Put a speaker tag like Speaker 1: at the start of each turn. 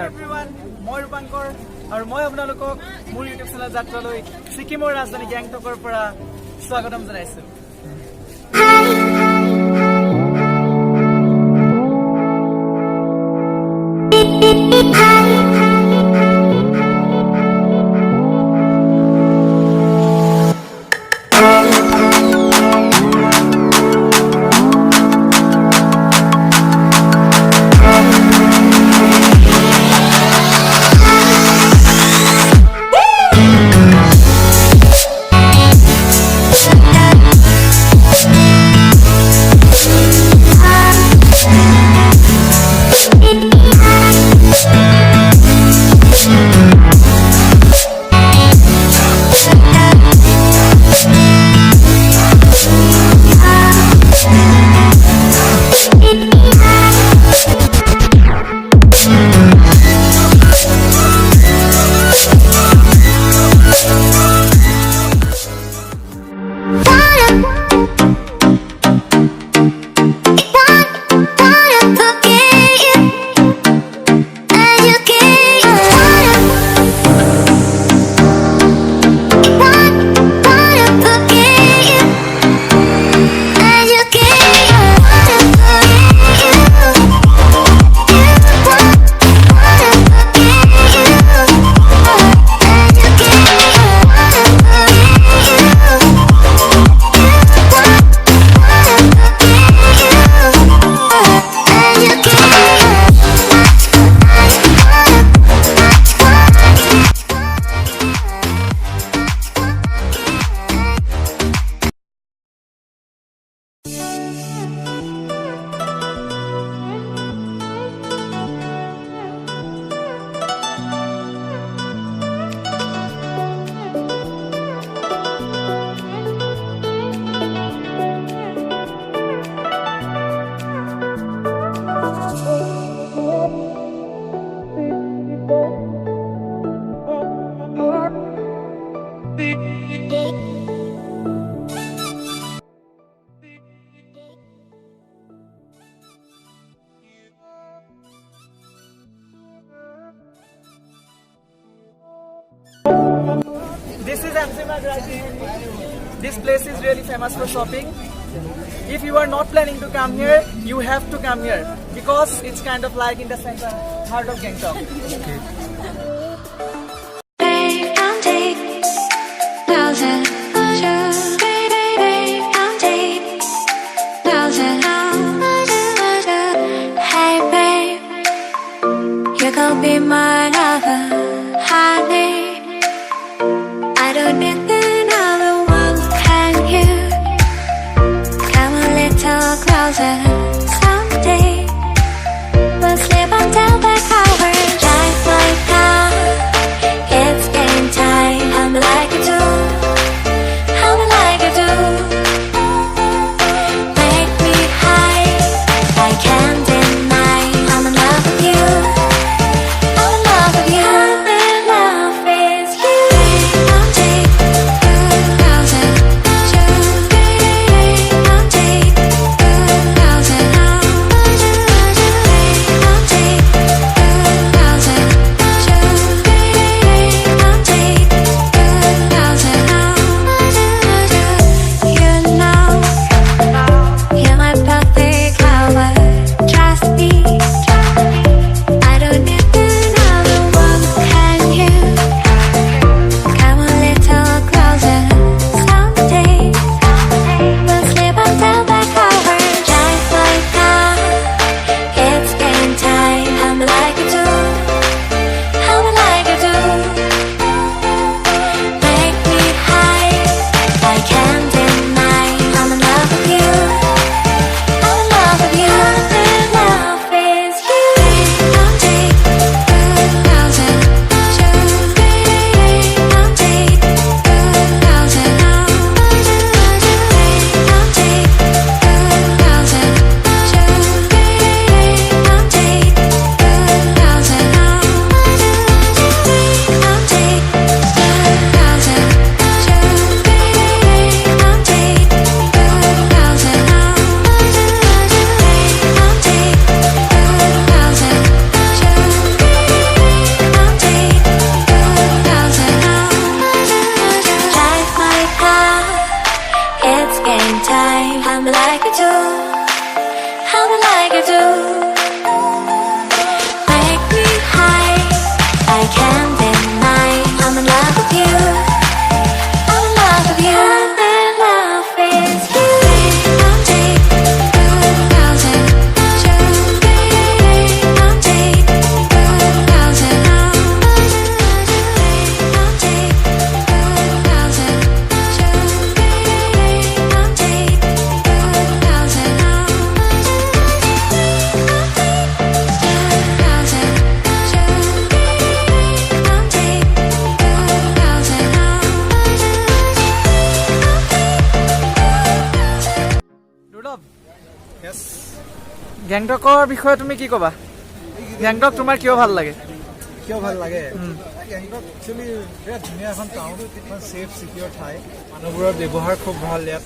Speaker 1: Everyone মই ৰূপাংকৰ আৰু মই আপোনালোকক মোৰ ইউটিউব চেনেল যাত্ৰালৈ ছিকিমৰ ৰাজধানী গেংটকৰ পৰা স্বাগতম জনাইছো। This is Amzima Grati. This place is really famous for shopping. If you are not planning to come here, you have to come here because it's kind of like in the center, heart of Gangtok. Okay.
Speaker 2: You gon' be my lover, honey. I don't need another one. Can you come a little closer someday? We'll sleep until the hours. Drive my car, it's game time. I'm like you do, I'm like you do. Make me high, I can't deny. I'm in love with you, I'm in love with you.
Speaker 1: গেংটকৰ বিষয়ে তুমি কি ক'বা গেংটক তোমাৰ কিয় ভাল লাগে
Speaker 3: কিয় ভাল লাগে গেংটক একচুৱেলি বিৰাট ধুনীয়া এখন টাউন এখন ছেফ চিকিউৰ ঠাই মানুহবোৰৰ ব্যৱহাৰ খুব ভাল ইয়াত